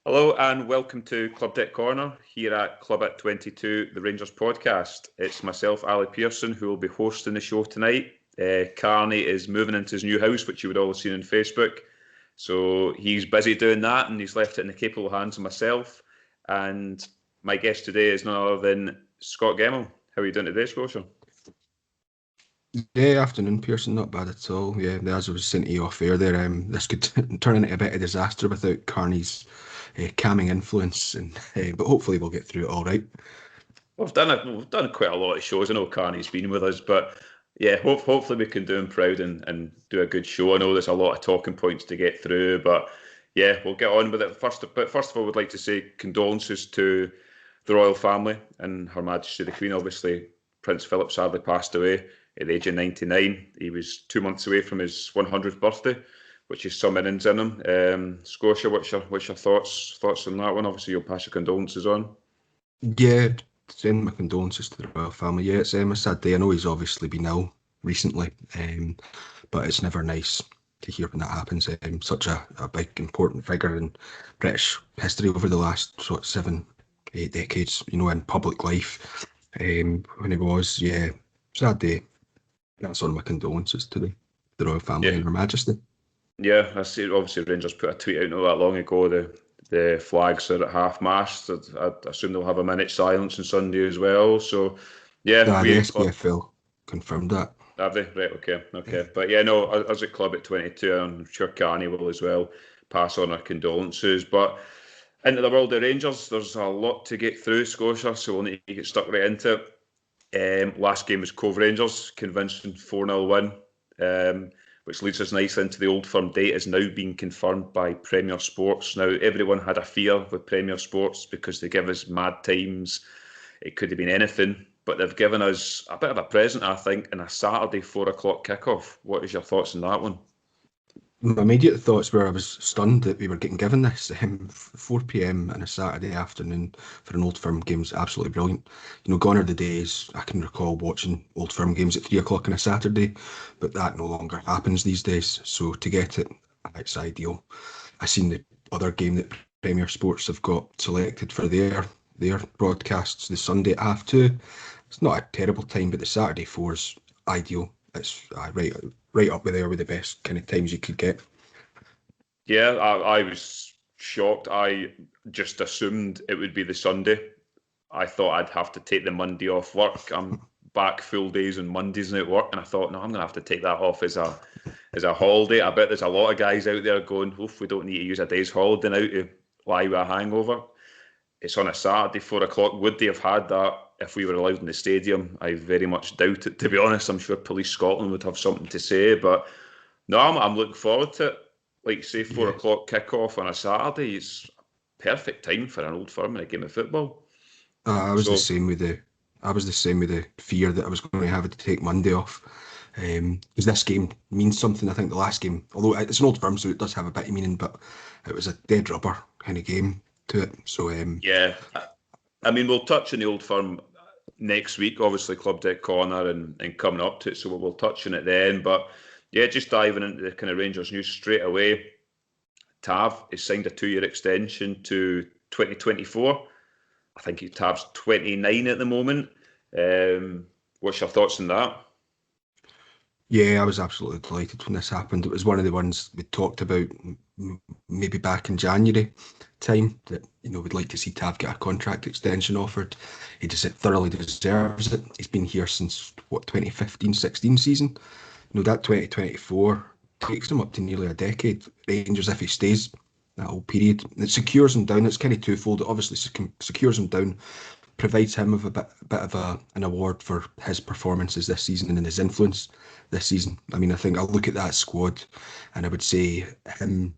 Hello and welcome to Club Deck Corner here at Club at 22, the Rangers podcast. It's myself, Ali Pearson, who will be hosting the show tonight. Carney is moving into his new house, which you would all have seen on Facebook. So he's busy doing that and he's left it in the capable hands of myself. And my guest today is none other than Scott Gemmell. How are you doing today, Scotia? Yeah, afternoon, Pearson. Not bad at all. Yeah, as I was saying to you off air there, this could turn into a bit of disaster without Carney's calming influence, but hopefully we'll get through it all right. We've done quite a lot of shows. I know Carney's been with us, but yeah, hopefully we can do him proud and do a good show. I know there's a lot of talking points to get through, but yeah, we'll get on with it first. But first of all, we'd like to say condolences to the royal family and Her Majesty the Queen. Obviously, Prince Philip sadly passed away at the age of 99. He was 2 months away from his 100th birthday, which is some innings in him. Scotia, what's your thoughts on that one? Obviously, you'll pass your condolences on. Yeah, send my condolences to the royal family. Yeah, it's a sad day. I know he's obviously been ill recently, but it's never nice to hear when that happens. Such a big, important figure in British history over the last 7-8 decades, in public life. When he was, yeah, sad day. That's on my condolences to the royal family and Her Majesty. Yeah, I see. Obviously, Rangers put a tweet out not that long ago. The flags are at half-mast. I assume they'll have a minute's silence on Sunday as well. So, yeah, The we SPFL confirmed that. Have they? Right, okay. But yeah, no, as a club at 22, I'm sure Carney will as well pass on our condolences. But into the world of Rangers, there's a lot to get through, Scotia, so we'll need to get stuck right into it. Last game was Cove Rangers, convincing 4-0 win, which leads us nicely into the Old Firm date is now being confirmed by Premier Sports. Now, everyone had a fear with Premier Sports because they give us mad times. It could have been anything, but they've given us a bit of a present, I think, in a Saturday 4:00 kickoff. What is your thoughts on that one? My immediate thoughts were I was stunned that we were getting given this. 4 p.m. on a Saturday afternoon for an Old Firm game is absolutely brilliant. Gone are the days I can recall watching Old Firm games at 3 o'clock on a Saturday, but that no longer happens these days. So to get it, it's ideal. I've seen the other game that Premier Sports have got selected for their broadcasts, the Sunday at 2:30. It's not a terrible time, but the Saturday 4 is ideal. It's right up there with the best kind of times you could get. Yeah, I was shocked. I just assumed it would be the Sunday. I thought I'd have to take the Monday off work. I'm back full days on Mondays and at work, and I thought, no, I'm going to have to take that off as a holiday. I bet there's a lot of guys out there going, oof, we don't need to use a day's holiday now to lie with a hangover. It's on a Saturday, 4:00. Would they have had that if we were allowed in the stadium? I very much doubt it, to be honest. I'm sure Police Scotland would have something to say, but no, I'm looking forward to it. Like, say, 4:00 kick-off on a Saturday, it's perfect time for an Old Firm in a game of football. I was the same with the fear that I was going to have to take Monday off. Because this game means something. I think the last game, although it's an Old Firm, so it does have a bit of meaning, but it was a dead rubber kind of game to it. So yeah, I mean, we'll touch on the Old Firm next week, obviously Club Deck Corner and coming up to it, so we'll touch on it then. But yeah, just diving into the kind of Rangers news straight away. Tav has signed a 2-year extension to 2024. I think Tav's 29 at the moment. What's your thoughts on that? Yeah, I was absolutely delighted when this happened. It was one of the ones we talked about maybe back in January time that, we'd like to see Tav get a contract extension offered. He just thoroughly deserves it. He's been here since, 2015-16 season. That 2024 takes him up to nearly a decade. Rangers, if he stays that whole period, it secures him down. It's kind of twofold. It obviously secures him down, provides him with a bit of an award for his performances this season and his influence this season. I mean, I think I'll look at that squad and I would say him,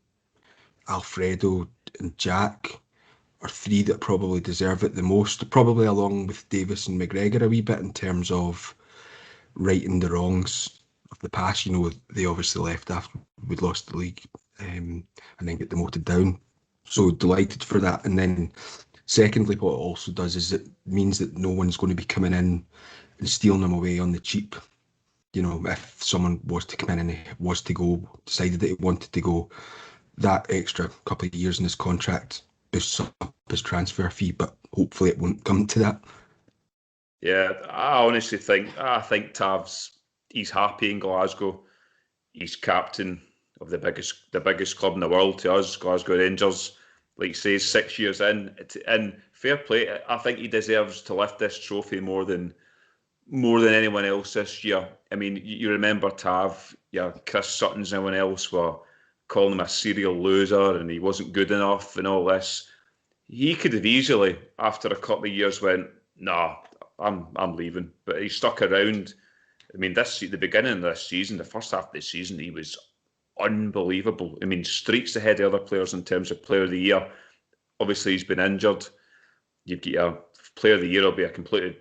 Alfredo and Jack are three that probably deserve it the most, probably along with Davis and McGregor a wee bit in terms of righting the wrongs of the past. They obviously left after we'd lost the league and then get demoted down. So delighted for that. And then secondly, what it also does is it means that no one's going to be coming in and stealing them away on the cheap. If someone was to come in and he was to go, decided that he wanted to go, that extra couple of years in his contract boosts up his transfer fee, but hopefully it won't come to that. Yeah, I think he's happy in Glasgow. He's captain of the biggest club in the world to us, Glasgow Rangers. Like you say, 6 years in, and fair play. I think he deserves to lift this trophy more than anyone else this year. I mean, you remember Tav, yeah, Chris Sutton's and everyone else were calling him a serial loser and he wasn't good enough and all this. He could have easily, after a couple of years, went, "Nah, I'm leaving." But he stuck around. I mean, the beginning of this season, the first half of the season, he was unbelievable. I mean, streaks ahead of other players in terms of Player of the Year. Obviously, he's been injured. You've got a Player of the Year will be a completely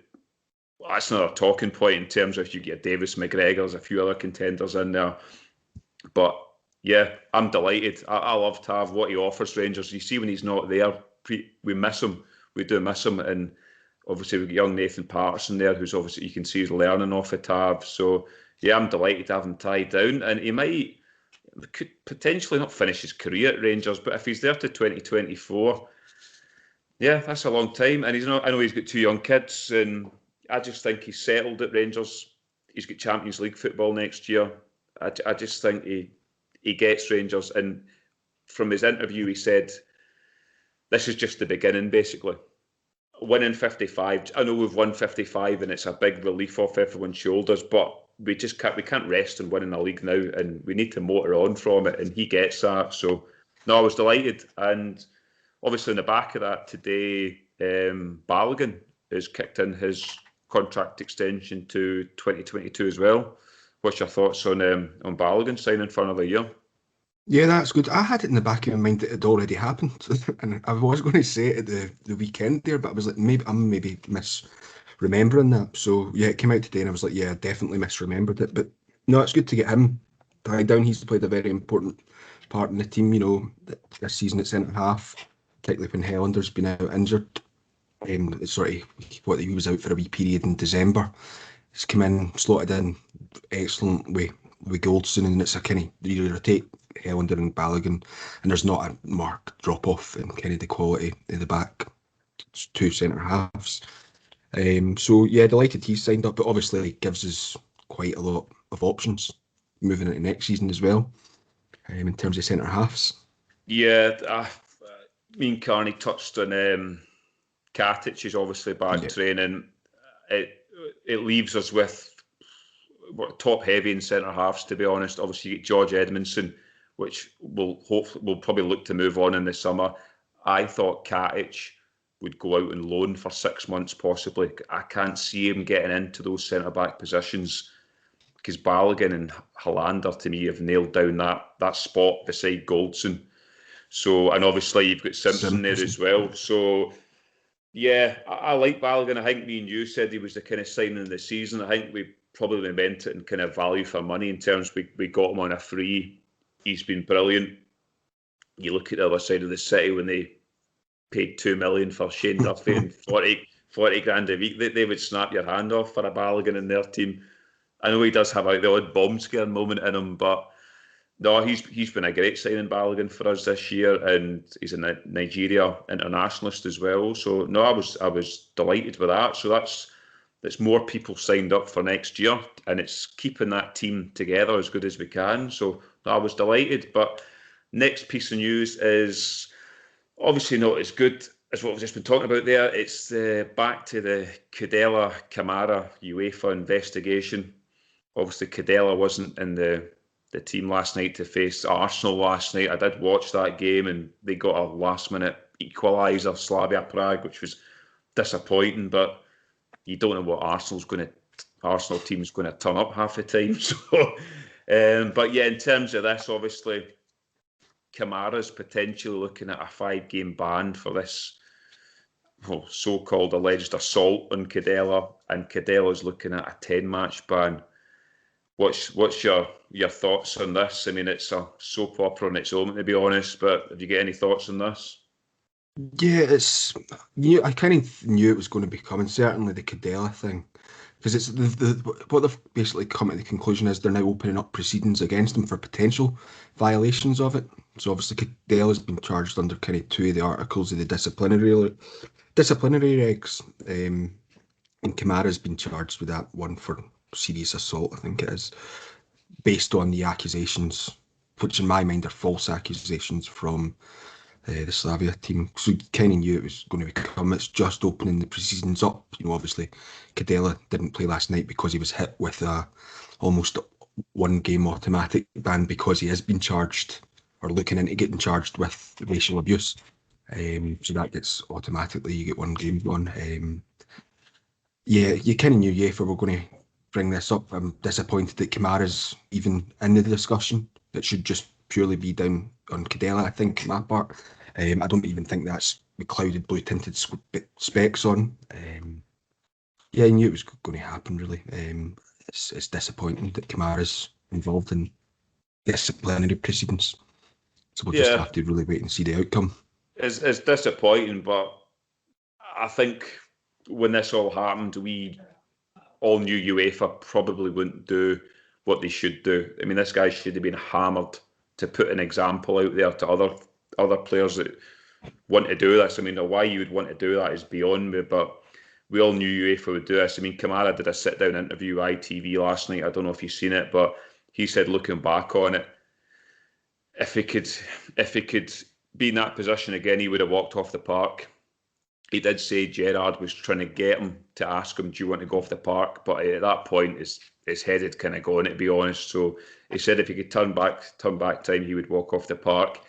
that's another talking point in terms of if you get Davis McGregor, there's a few other contenders in there. But yeah, I'm delighted. I love Tav, what he offers Rangers. You see when he's not there, we miss him. We do miss him. And obviously we've got young Nathan Patterson there, who's obviously you can see he's learning off of Tav. So yeah, I'm delighted to have him tied down. And could potentially not finish his career at Rangers, but if he's there to 2024, yeah, that's a long time. And I know he's got two young kids, and I just think he's settled at Rangers. He's got Champions League football next year. I just think he gets Rangers. And from his interview, he said, this is just the beginning, basically. Winning 55, I know we've won 55 and it's a big relief off everyone's shoulders, but we can't rest on winning a league now, and we need to motor on from it, and he gets that. So, no, I was delighted. And obviously, in the back of that today, Balogun has kicked in his contract extension to 2022 as well. What's your thoughts on Balogun signing for another year? Yeah, that's good. I had it in the back of my mind that it had already happened, and I was going to say it at the weekend there, but I was like, I'm maybe misremembering that. So yeah, it came out today, and I was like, yeah, I definitely misremembered it. But no, it's good to get him tied down. He's played a very important part in the team. You know, this season at centre half, particularly when Hellander's been out injured. Sorry, he was out for a wee period in December. He's come in, slotted in, excellent with Goldson, and it's a kind of you rotate Helander and Balogun, and there's not a marked drop off in kind of the quality of the back two centre halves. So yeah, delighted he's signed up, but obviously it gives us quite a lot of options moving into next season as well. In terms of centre halves. Yeah, me and Carney touched on Katic is obviously back training. It leaves us with top heavy in centre halves, to be honest. Obviously, you get George Edmondson, which we'll probably look to move on in the summer. I thought Katic would go out on loan for 6 months, possibly. I can't see him getting into those centre back positions because Balogun and Hollander, to me, have nailed down that spot beside Goldson. So, and obviously you've got Simpson there as well. So, yeah, I like Balogun. I think me and you said he was the kind of signing of the season. I think we probably meant it in kind of value for money in terms we got him on a free. He's been brilliant. You look at the other side of the city when they paid $2 million for Shane Duffy and 40 grand a week. They would snap your hand off for a Balogun in their team. I know he does have the odd bomb scare moment in him, but no, he's been a great signing, Balogun, for us this year, and he's a Nigeria internationalist as well. So no, I was delighted with that. So that's more people signed up for next year, and it's keeping that team together as good as we can. So no, I was delighted. But next piece of news is obviously not as good as what we've just been talking about there. It's back to the Kudela Kamara UEFA investigation. Obviously, Kudela wasn't in the team last night to face Arsenal last night. I did watch that game, and they got a last-minute equaliser, Slavia Prague, which was disappointing. But you don't know what Arsenal team's going to turn up half the time. So, but yeah, in terms of this, obviously, Kamara's potentially looking at a 5-game ban for this so-called alleged assault on Kudela, and Kudela's looking at a 10-match ban. What's your thoughts on this? I mean, it's a soap opera on its own, to be honest, but have you got any thoughts on this? Yeah, I kind of knew it was going to be coming, certainly the Kudela thing, because it's what they've basically come to the conclusion is they're now opening up proceedings against him for potential violations of it. So obviously Cadell has been charged under kind of two of the articles of the disciplinary regs, and Kamara's been charged with that one for serious assault, I think it is, based on the accusations, which in my mind are false accusations from the Slavia team. So you kind of knew it was going to come. It's just opening the proceedings up. Obviously, Cadella didn't play last night because he was hit with a almost one game automatic ban because he has been charged or looking into getting charged with racial abuse. So that gets automatically, you get one game gone. Yeah, you kind of knew UEFA were going to bring this up. I'm disappointed that Kamara's even in the discussion. It should just purely be down on Cadella, I think, my part. I don't even think that's the clouded blue tinted specs on. Yeah, I knew it was going to happen, really. It's disappointing that Kamara's involved in disciplinary proceedings. So we'll just Yeah, have to really wait and see the outcome. it's disappointing, but I think when this all happened, we all knew UEFA probably wouldn't do what they should do. I mean, this guy should have been hammered to put an example out there to other players that want to do this. I mean, why you would want to do that is beyond me, but we all knew UEFA would do this. I mean, Kamara did a sit-down interview with ITV last night. I don't know if you've seen it, but he said, looking back on it, if he could be in that position again, he would have walked off the park. He did say Gerrard was trying to get him to ask him, "Do you want to go off the park?" But at that point, his head had kind of gone, to be honest. So he said if he could turn back time, he would walk off the park.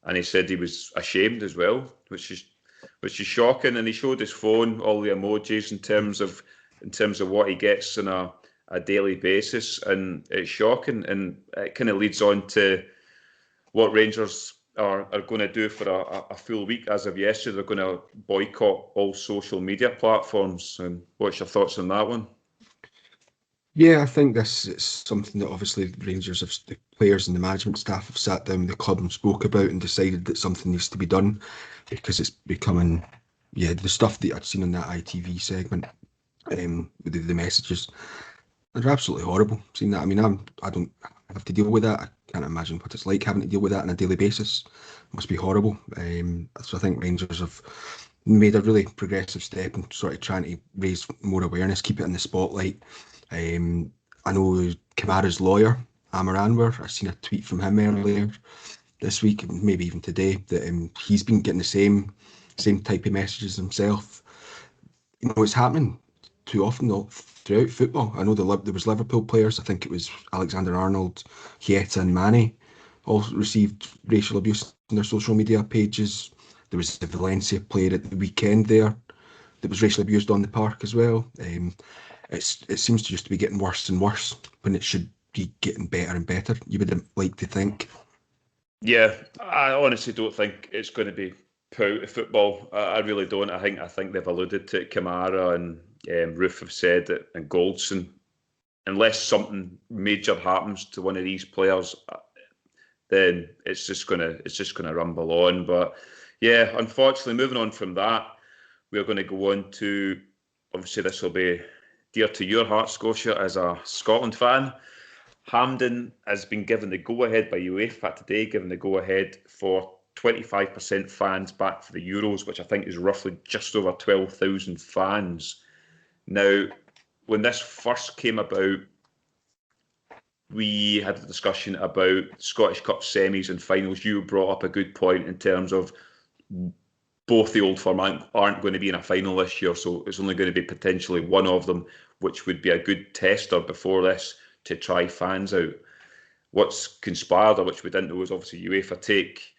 And he said he was ashamed as well, which is shocking. And he showed his phone, all the emojis in terms of what he gets on a daily basis, and it's shocking. And it kind of leads on to what Rangers are going to do for a full week. As of yesterday, they're going to boycott all social media platforms. And what's your thoughts on that one? Yeah, I think this is something that obviously the players and the management staff have sat down with the club and spoke about and decided that something needs to be done because it's becoming, yeah, the stuff that I'd seen in that ITV segment, with the messages, they're absolutely horrible. Seeing that, I mean, I don't have to deal with that. I can't imagine what it's like having to deal with that on a daily basis. It must be horrible. So I think Rangers have made a really progressive step in sort of trying to raise more awareness, keep it in the spotlight. I know Kamara's lawyer, Amar Anwar, I've seen a tweet from him earlier this week, maybe even today, that he's been getting the same type of messages himself. It's happening too often though throughout football. I know there was Liverpool players. I think it was Alexander-Arnold, Chiesa, and Mane all received racial abuse on their social media pages. There was the Valencia player at the weekend there that was racially abused on the park as well. It seems to just be getting worse and worse when it should be getting better and better. You would like to think. Yeah, I honestly don't think it's going to be put out of football. I really don't. I think they've alluded to it. Kamara and Roof have said it, and Goldson. Unless something major happens to one of these players, then it's just gonna rumble on. But yeah, unfortunately, moving on from that, we're going to go on to, obviously this will be dear to your heart, Scotia, as a Scotland fan. Hampden has been given the go-ahead by UEFA today, given the go-ahead for 25% fans back for the Euros, which I think is roughly just over 12,000 fans. Now, when this first came about, we had a discussion about Scottish Cup semis and finals. You brought up a good point in terms of both the Old Firm aren't going to be in a final this year, so it's only going to be potentially one of them, which would be a good tester before this to try fans out. What's conspired, or which we didn't know, is obviously UEFA take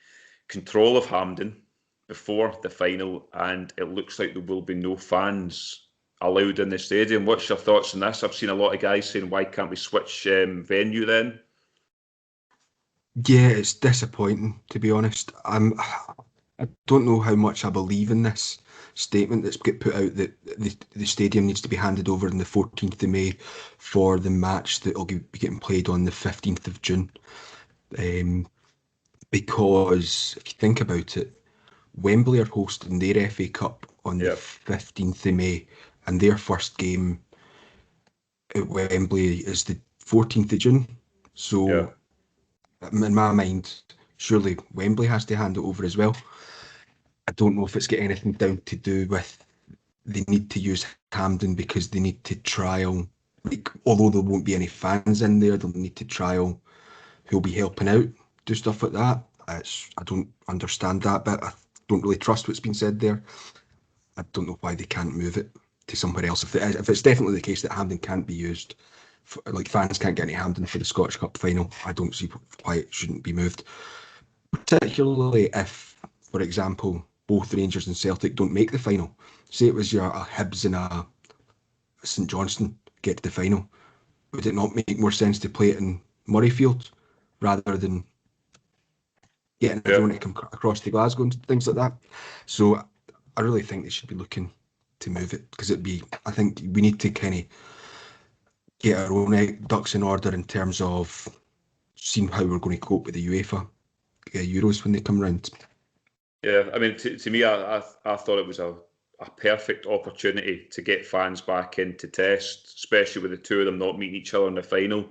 control of Hampden before the final, and it looks like there will be no fans allowed in the stadium. What's your thoughts on this? I've seen a lot of guys saying, why can't we switch venue then? Yeah, it's disappointing, to be honest. I don't know how much I believe in this statement that's get put out that the stadium needs to be handed over on the 14th of May for the match that will be getting played on the 15th of June. Because if you think about it, Wembley are hosting their FA Cup on the Yeah, 15th of May, and their first game at Wembley is the 14th of June. yeah, So, in my mind, surely Wembley has to hand it over as well. I don't know if it's got anything down to do with they need to use Hampden because they need to trial, like, although there won't be any fans in there, they'll need to trial who'll be helping out, do stuff like that. I don't understand that bit. I don't really trust what's been said there. I don't know why they can't move it to somewhere else. If it's definitely the case that Hampden can't be used, like fans can't get any Hampden for the Scottish Cup final, I don't see why it shouldn't be moved. Particularly if, for example, both Rangers and Celtic don't make the final. Say it was a Hibs and a St Johnstone get to the final. Would it not make more sense to play it in Murrayfield rather than getting Yeah, everyone to come across to Glasgow and things like that? So I really think they should be looking to move it because I think we need to kind of get our own ducks in order in terms of seeing how we're going to cope with the UEFA Euros when they come round. yeah. I mean, to me, I thought it was a perfect opportunity to get fans back in to test, especially with the two of them not meeting each other in the final.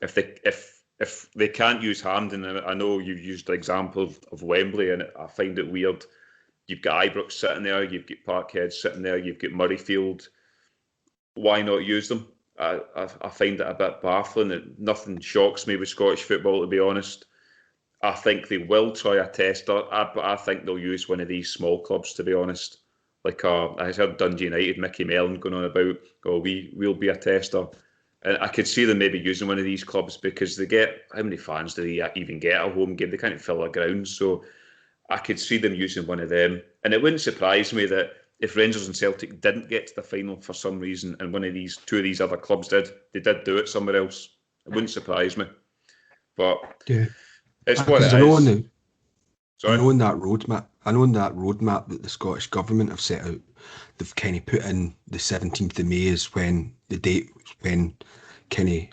If they can't use Hampden, and I know you've used the example of Wembley, and I find it weird. You've got Ibrox sitting there, you've got Parkhead sitting there, you've got Murrayfield. Why not use them? I find it a bit baffling. Nothing shocks me with Scottish football, to be honest. I think they will try a tester, but I think they'll use one of these small clubs, to be honest. Like I heard Dundee United, Mickey Mellon going on about, oh, we'll be a tester. And I could see them maybe using one of these clubs because they get, how many fans do they even get at a home game? They can't fill a ground. So I could see them using one of them. And it wouldn't surprise me that if Rangers and Celtic didn't get to the final for some reason and two of these other clubs did, they did do it somewhere else. It wouldn't surprise me. But Yeah, it's what because it is. I Sorry? know in that roadmap that the Scottish government have set out, they've kind of put in the 17th of May as when the date when kind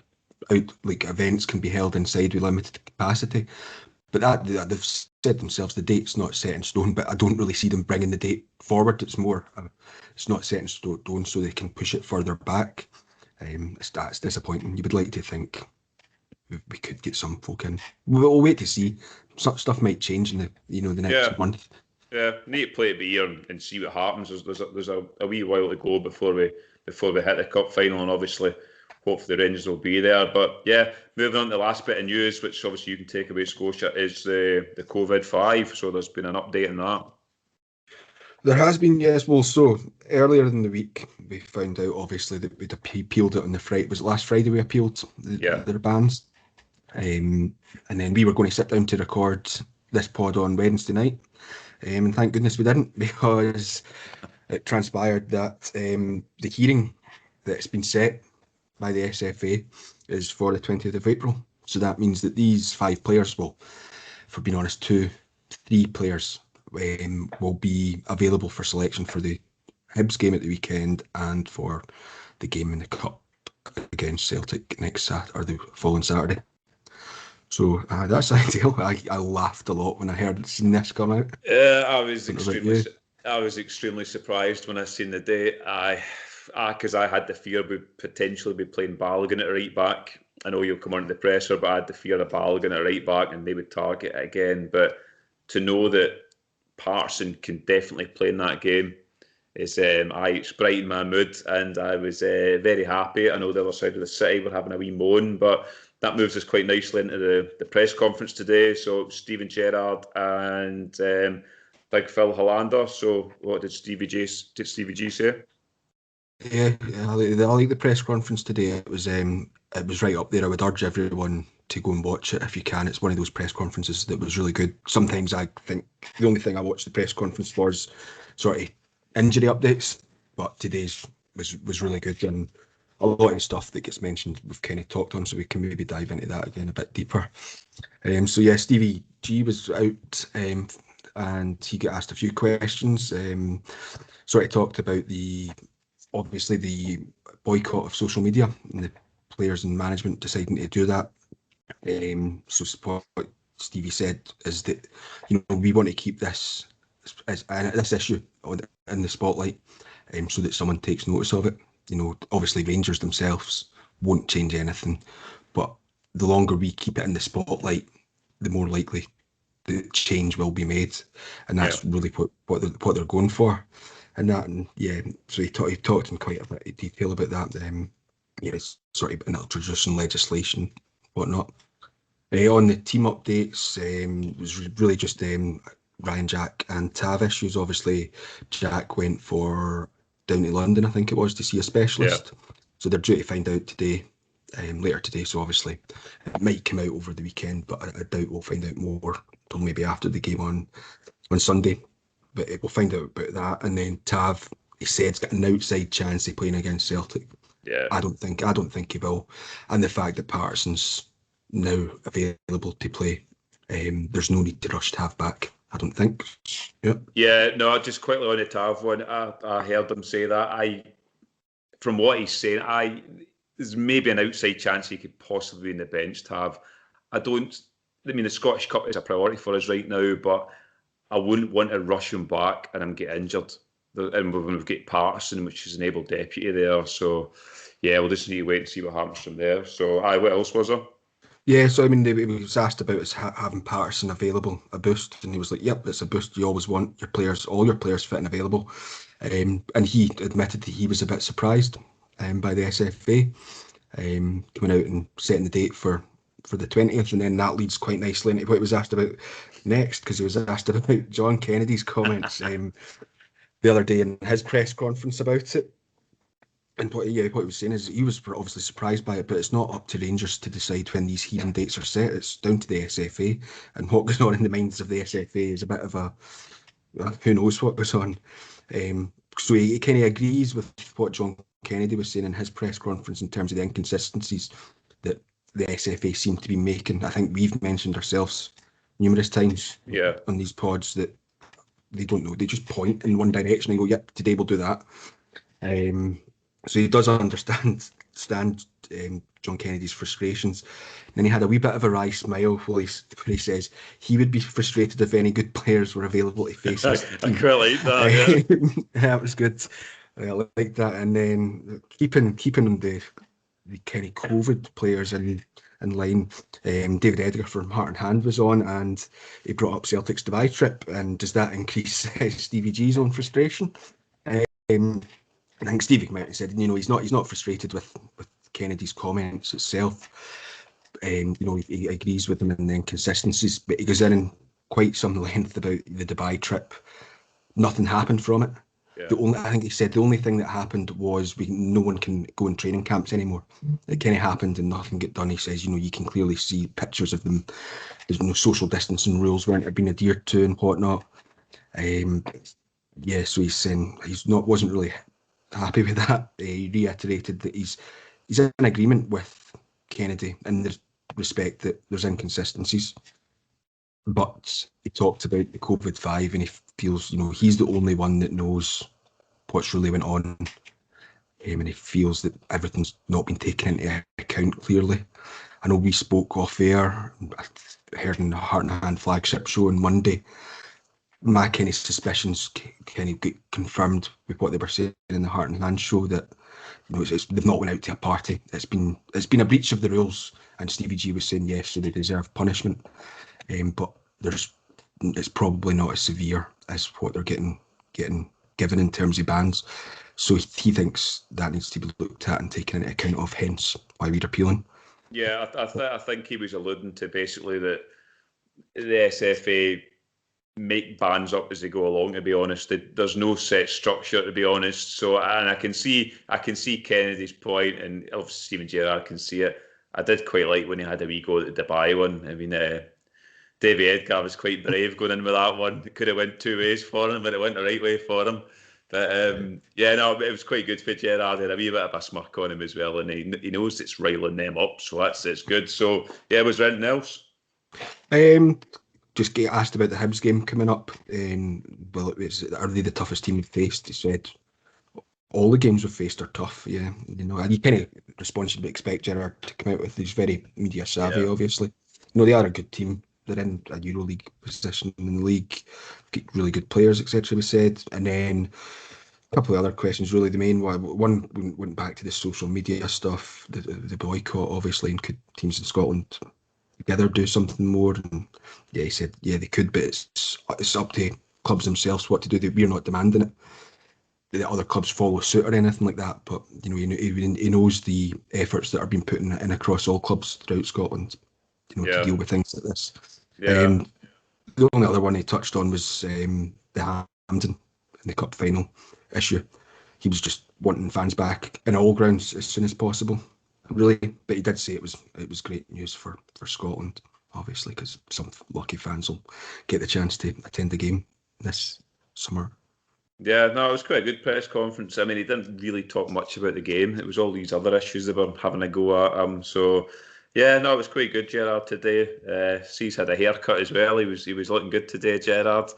of events can be held inside with limited capacity. But they've said themselves the date's not set in stone. But I don't really see them bringing the date forward. It's more it's not set in stone, so they can push it further back. That's disappointing. You would like to think we could get some folk in. We'll wait to see. Some stuff might change in the Yeah. next month. Yeah, need to play it by ear and see what happens. There's a wee while to go before we hit the cup final, and obviously, hopefully, the Rangers will be there. But yeah, moving on to the last bit of news, which obviously you can take away, Scotia, is the COVID-5. So there's been an update on that. There has been, yes. Well, so earlier in the week, we found out obviously that we'd appealed it on the Friday. Was it last Friday we appealed Yeah, their bans? And then we were going to sit down to record this pod on Wednesday night. And thank goodness we didn't, because it transpired that the hearing that's been set by the SFA is for the 20th of April. So that means that these 5 players, well, for being honest, 3 players will be available for selection for the Hibs game at the weekend and for the game in the Cup against Celtic next Saturday or the following Saturday. So that's ideal. I laughed a lot when I seen this come out. I was extremely surprised when I seen the date. Because I had the fear we'd potentially be playing Balogun at right back. I know you'll come under the pressure, but I had the fear of Balogun at right back and they would target it again. But to know that Patterson can definitely play in that game it's brightened my mood, and I was very happy. I know the other side of the city were having a wee moan, but that moves us quite nicely into the press conference today. So Stephen Gerrard and Big Phil Hollander. So what did Stevie G say? Yeah, I like the press conference today. It was right up there. I would urge everyone to go and watch it if you can. It's one of those press conferences that was really good. Sometimes I think the only thing I watch the press conference for is sort of injury updates, but today's was really good, and a lot of stuff that gets mentioned we've kind of talked on, so we can maybe dive into that again a bit deeper. So yeah, Stevie G was out, and he got asked a few questions. Sort of talked about obviously the boycott of social media and the players and management deciding to do that. So what Stevie said is that we want to keep this issue in the spotlight, so that someone takes notice of it. Obviously Rangers themselves won't change anything, but the longer we keep it in the spotlight, the more likely the change will be made, and Yeah. that's really what they're going for. And yeah, so he talked in quite a bit of detail about that. Yeah, it's sort of introducing legislation, whatnot. On the team updates, it was really just Ryan Jack and Tav issues. Obviously, Jack went for down to London, I think it was, to see a Yeah. specialist. So they're due to find out today, later today. So obviously, it might come out over the weekend, but I doubt we'll find out more till maybe after the game on Sunday. But we'll find out about that. And then Tav, he said, he's got an outside chance of playing against Celtic. Yeah. I don't think he will. And the fact that Patterson's now available to play, there's no need to rush to have back. I don't think. Yeah. Yeah, no, just quickly on the Tav one, I heard him say that. From what he's saying, there's maybe an outside chance he could possibly be in the bench, Tav. I don't, I mean, the Scottish Cup is a priority for us right now, but I wouldn't want to rush him back and him get injured. And we've got Patterson, which is an able deputy there. So, yeah, we'll just need to wait and see what happens from there. So, what else was there? Yeah, so I mean, he was asked about us having Patterson available, a boost, and he was like, "Yep, it's a boost. You always want your players, all your players fit and available." And he admitted that he was a bit surprised by the SFA coming out and setting the date for the 20th, and then that leads quite nicely into what he was asked about next, because he was asked about John Kennedy's comments the other day in his press conference about it. And what he was saying is he was obviously surprised by it, but it's not up to Rangers to decide when these hearing dates are set. It's down to the SFA, and what goes on in the minds of the SFA is a bit of a who knows what goes on. So he kind of agrees with what John Kennedy was saying in his press conference in terms of the inconsistencies that the SFA seem to be making. I think we've mentioned ourselves numerous times on these pods that they don't know. They just point in one direction and go, "Yep, today we'll do that." So he does understand John Kennedy's frustrations. Then he had a wee bit of a wry smile where he says he would be frustrated if any good players were available to face his team. I quite like that, yeah. That was good. I like that. And then keeping the kind of COVID players in line, David Edgar from Heart and Hand was on, and he brought up Celtic's Dubai trip. And does that increase Stevie G's own frustration? I think Stevie came out and said, he's not frustrated with Kennedy's comments itself. He agrees with them in the inconsistencies, but he goes in quite some length about the Dubai trip. Nothing happened from it. Yeah. I think he said the only thing that happened was no one can go in training camps anymore. It kind of happened and nothing got done. He says, you can clearly see pictures of them. There's no social distancing rules weren't being adhered to and whatnot. So he's saying wasn't really happy with that. He reiterated that he's in agreement with Kennedy in the respect that there's inconsistencies, but he talked about the COVID-5 and he feels he's the only one that knows what's really went on, and he feels that everything's not been taken into account clearly. I know we spoke off air. I heard in the Heart and Hand flagship show on Monday. My kind of suspicions kind of get confirmed with what they were saying in the Heart and Hand show that they've not went out to a party. It's been a breach of the rules, and Stevie G was saying yes, so they deserve punishment. But it's probably not as severe as what they're getting given in terms of bans. So he thinks that needs to be looked at and taken into account of. Hence why we're appealing. Yeah, I think he was alluding to basically that the SFA make bans up as they go along. To be honest, there's no set structure. To be honest, so and I can see Kennedy's point, and obviously Stephen Gerrard can see it. I did quite like when he had a wee go at the Dubai one. I mean, David Edgar was quite brave going in with that one. It could have went two ways for him, but it went the right way for him. But it was quite good for Gerrard. Had a wee bit of a smirk on him as well, and he knows it's riling them up, so it's good. So yeah, was there anything else? Just get asked about the Hibs game coming up. Are they the toughest team we've faced? He said all the games we've faced are tough. Yeah, and you kind of response you'd expect Gerrard to come out with. He's very media savvy, obviously. They are a good team. They're in a EuroLeague position in the league. Get really good players, etc. We said, and then a couple of other questions. Really, the main one went back to the social media stuff, the boycott, obviously, and could teams in Scotland together, do something more. And yeah, he said, yeah, they could, but it's up to clubs themselves what to do. We're not demanding it. The other clubs follow suit or anything like that. But he knows the efforts that are being put in across all clubs throughout Scotland, to Yeah, deal with things like this. yeah, Um, the only other one he touched on was the Hampden in the cup final issue. He was just wanting fans back in all grounds as soon as possible, really. But he did say it was great news for Scotland, obviously, because some lucky fans will get the chance to attend the game this summer. yeah. No, it was quite a good press conference. I mean, he didn't really talk much about the game. It was all these other issues they were having a go at him. So, yeah, no, it was quite good, Gerard, today. He's had a haircut as well. He was looking good today, Gerard.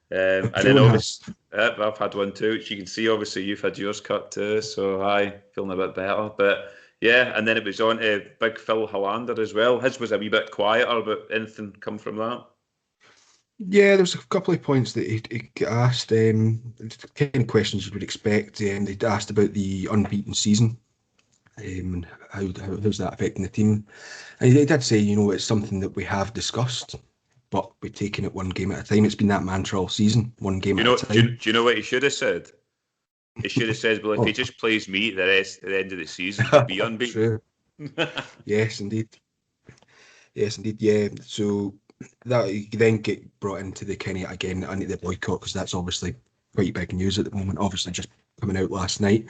And then Everyone obviously, has. I've had one too, which you can see. Obviously, you've had yours cut too. So, hi, feeling a bit better. But yeah, and then it was on to Big Phil Hollander as well. His was a wee bit quieter, but anything come from that? Yeah, there's a couple of points that he asked, kind of questions you would expect. They asked about the unbeaten season, and how's that affecting the team. And he did say, it's something that we have discussed, but we're taking it one game at a time. It's been that mantra all season, one game Do you at a know? time. Do you know what he should have said? He should have said, "Well, if he Oh, just plays me at the end of the season, he'll be unbeaten." true. Yes, indeed. Yes, indeed. Yeah. So that you then get brought into the kind of again into the boycott because that's obviously quite big news at the moment. Obviously, just coming out last night.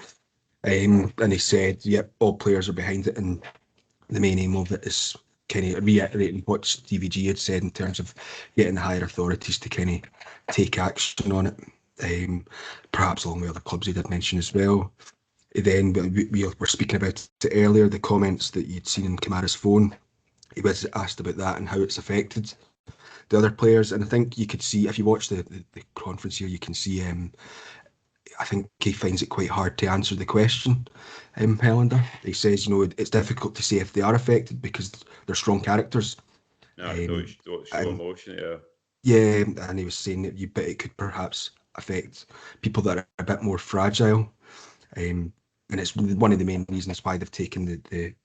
And he said, "Yep, all players are behind it," and the main aim of it is kind of reiterating what Stevie G had said in terms of getting the higher authorities to kind of take action on it. Perhaps along with other clubs he did mention as well. Then we were speaking about it earlier, the comments that you'd seen in Kamara's phone. He was asked about that and how it's affected the other players. And I think you could see, if you watch the conference here, you can see, I think he finds it quite hard to answer the question, Helander. He says, it's difficult to say if they are affected because they're strong characters. No, I thought Um, it would show and emotion. Yeah, yeah, and he was saying that but it could perhaps affect people that are a bit more fragile. Um, and it's one of the main reasons why they've taken the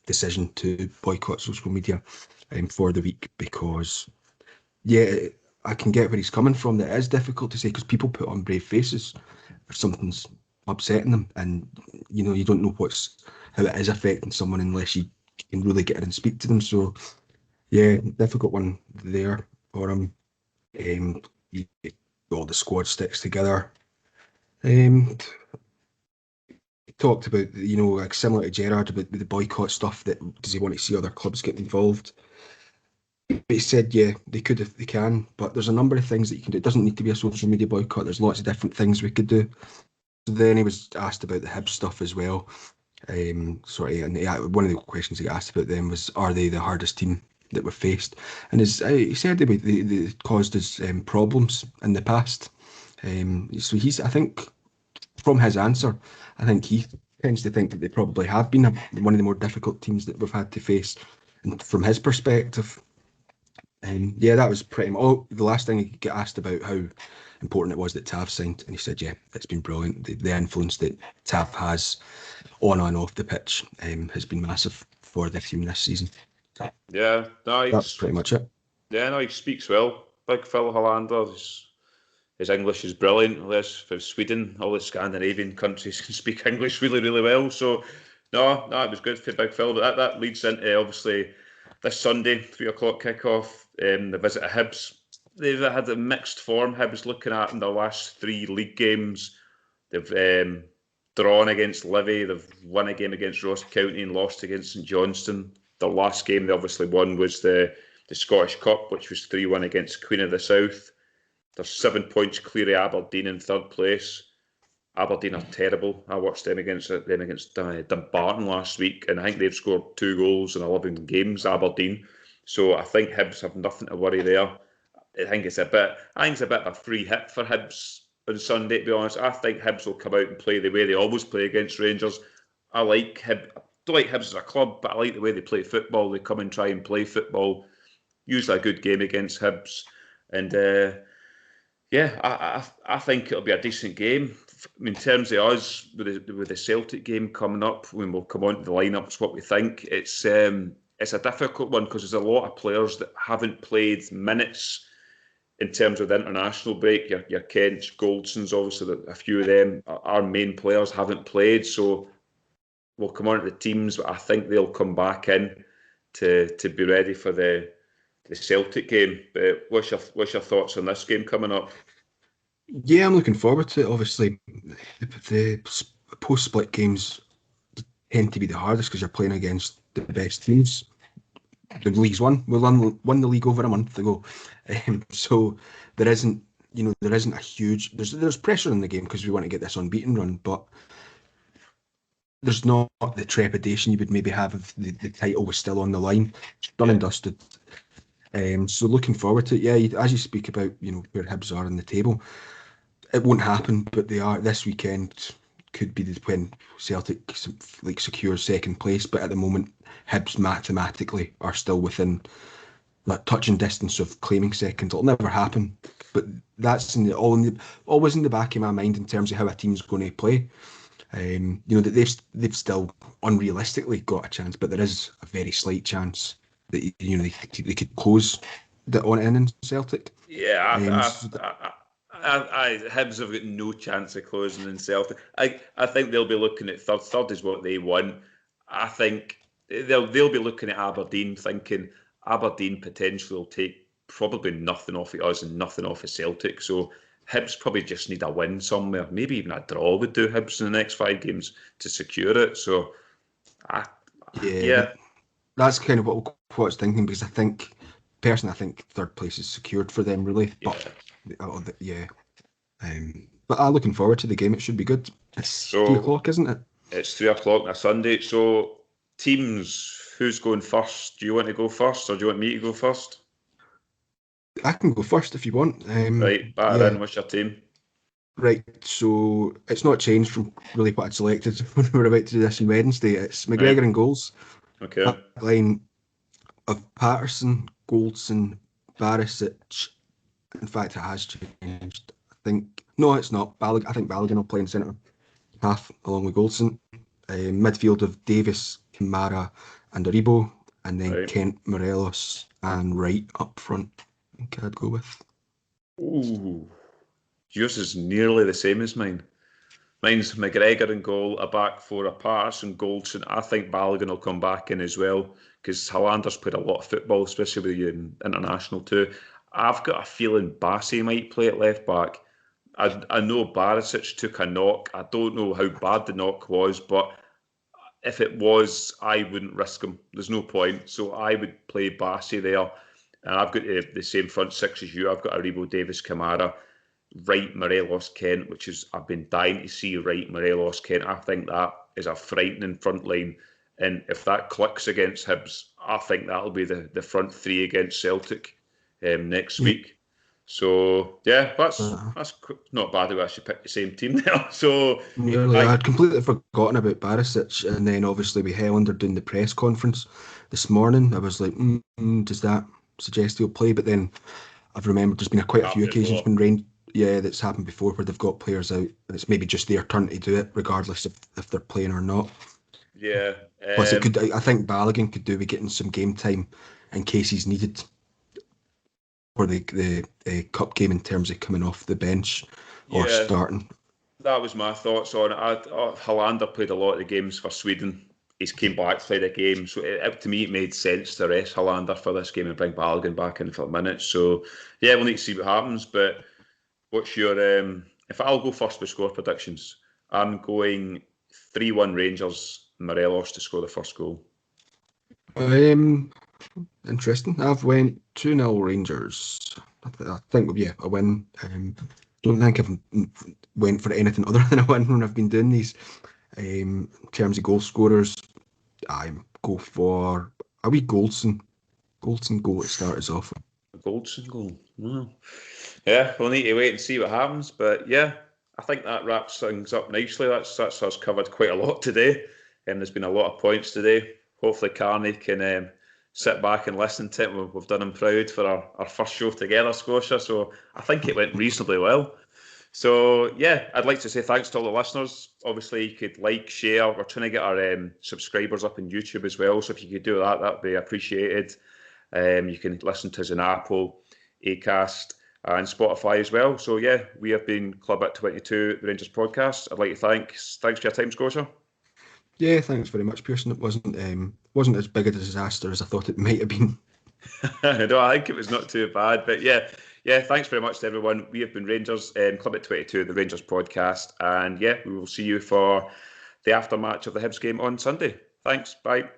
decision to boycott social media for the week because yeah, I can get where he's coming from. That it is difficult to say because people put on brave faces if something's upsetting them, and you don't know how it is affecting someone unless you can really get in and speak to them. So yeah, difficult one there for him. Um, he, all the squad sticks together. Um, he talked about like similar to Gerard about the boycott stuff. That does he want to see other clubs get involved? But he said, yeah, they could if they can, but there's a number of things that you can do. It doesn't need to be a social media boycott. There's lots of different things we could do. So then he was asked about the Hibs stuff as well. And one of the questions he asked about them was, are they the hardest team that we've faced? And he said they caused us problems in the past. So I think, from his answer, I think he tends to think that they probably have been one of the more difficult teams that we've had to face. And from his perspective, yeah, that was pretty much. Oh, the last thing he got asked about how important it was that Tav signed, and he said, "Yeah, it's been brilliant. The influence that Tav has on and off the pitch has been massive for the team this season." So yeah. No, that's pretty much it. yeah, no, he speaks well. Big Phil Hollander. His English is brilliant. This for Sweden, all the Scandinavian countries can speak English really, really well. So, no, it was good for Big Phil. But that leads into obviously this Sunday, 3 o'clock kickoff. The visit to Hibs. They've had a mixed form. Hibs looking at in their last 3 league games. They've drawn against Livy. They've won a game against Ross County and lost against St Johnstone. Their last game they obviously won was the Scottish Cup, which was 3-1 against Queen of the South. They're 7 points clear of Aberdeen in third place. Aberdeen are terrible. I watched them against Dumbarton last week, and I think they've scored 2 goals in 11 games. Aberdeen, so I think Hibs have nothing to worry there. I think it's a bit of a free hit for Hibs on Sunday. To be honest, I think Hibs will come out and play the way they always play against Rangers. I like Hibs. I don't like Hibs as a club, but I like the way they play football. They come and try and play football. Usually a good game against Hibs, and yeah, I think it'll be a decent game. In terms of us, with the Celtic game coming up, when we'll come on to the lineups, what we think, it's it's a difficult one because there's a lot of players that haven't played minutes in terms of the international break. Your Kents, Goldsons, obviously, a few of them, our main players haven't played. So we'll come on to the teams, but I think they'll come back in to be ready for the Celtic game. But what's your thoughts on this game coming up? Yeah, I'm looking forward to it. Obviously, the post-split games tend to be the hardest because you're playing against the best teams. The league's won. We won the league over a month ago, so there isn't a huge there's pressure in the game because we want to get this unbeaten run, but there's not the trepidation you would maybe have if the title was still on the line. It's done and dusted. So looking forward to it. Yeah, as you speak about, where Hibs are on the table, it won't happen, but they are this weekend. Could be when Celtic secures second place, but at the moment, Hibs mathematically are still within that touching distance of claiming second. It'll never happen, but that's always in the back of my mind in terms of how a team's going to play. That they've still unrealistically got a chance, but there is a very slight chance that they could close on in Celtic. Yeah, Hibs have got no chance of closing in Celtic. I think they'll be looking at third. Third is what they want. I think they'll be looking at Aberdeen, thinking Aberdeen potentially will take probably nothing off of us and nothing off of Celtic. So Hibs probably just need a win somewhere. Maybe even a draw would do Hibs in the next 5 games to secure it. So, yeah. That's kind of what I was thinking, because I think third place is secured for them, really. But yeah. But I'm looking forward to the game. It should be good. It's 3 o'clock, isn't it? It's 3 o'clock on a Sunday. So, teams, who's going first? Do you want to go first, or do you want me to go first? I can go first if you want. Right, batter in. What's your team? Right, so it's not changed from really what I'd selected when we were about to do this on Wednesday. It's McGregor in goals. Okay. Backline of Patterson, Goldson, Barisic. In fact, it has changed. No, it's not. I think Balogun will play in centre half along with Goldson. Midfield of Davis, Kamara, and Aribo, and then Kent, Morelos, and Wright up front. I think I'd go with. Ooh, yours is nearly the same as mine. Mine's McGregor in goal, a back four, a Patterson, Goldson. I think Balogun will come back in as well, because Hollander's played a lot of football, especially in international too. I've got a feeling Bassey might play at left back. I know Barisic took a knock. I don't know how bad the knock was, but if it was, I wouldn't risk him. There's no point. So I would play Bassey there. And I've got the same front six as you. I've got Aribo, Davis, Kamara, Wright, Morelos, Kent, which is, I've been dying to see Wright, Morelos, Kent. I think that is a frightening front line. And if that clicks against Hibs, I think that'll be the front three against Celtic next week. So, yeah, that's not bad that we actually picked the same team there. So I'd completely forgotten about Barisic. And then obviously with Helander doing the press conference this morning, I was like, does that suggest he'll play? But then I've remembered there's been quite a few occasions that's happened before where they've got players out and it's maybe just their turn to do it, regardless if they're playing or not. Yeah. Plus, I think Balogun could do with getting some game time in case he's needed for the cup game in terms of coming off the bench or starting. That was my thoughts on it. Hollander played a lot of the games for Sweden. He's came back, played a game. So to me, it made sense to rest Hollander for this game and bring Balogun back in for a minute. So, yeah, we'll need to see what happens. But what's your... if I'll go first with score predictions, I'm going 3-1 Rangers, Morelos to score the first goal. Interesting. I've went 2-0 Rangers. I think, a win. Don't think I've went for anything other than a win when I've been doing these. In terms of goal scorers, I go for a wee Goldson goal to start us off. A Goldson goal. Wow. Yeah, we'll need to wait and see what happens. But yeah, I think that wraps things up nicely. That's us covered quite a lot today. There's been a lot of points today. Hopefully Carney can sit back and listen to it. We've done him proud for our first show together, Scotia. So I think it went reasonably well. So, yeah, I'd like to say thanks to all the listeners. Obviously, you could like, share. We're trying to get our subscribers up on YouTube as well. So if you could do that, that'd be appreciated. You can listen to us on Apple, Acast, and Spotify as well. So, yeah, we have been Club at 22, the Rangers podcast. I'd like to thanks for your time, Scotia. Yeah, thanks very much, Pearson. It wasn't as big a disaster as I thought it might have been. No, I think it was not too bad. But yeah, thanks very much to everyone. We have been Rangers, Club at 22, the Rangers podcast. And yeah, we will see you for the aftermatch of the Hibs game on Sunday. Thanks. Bye.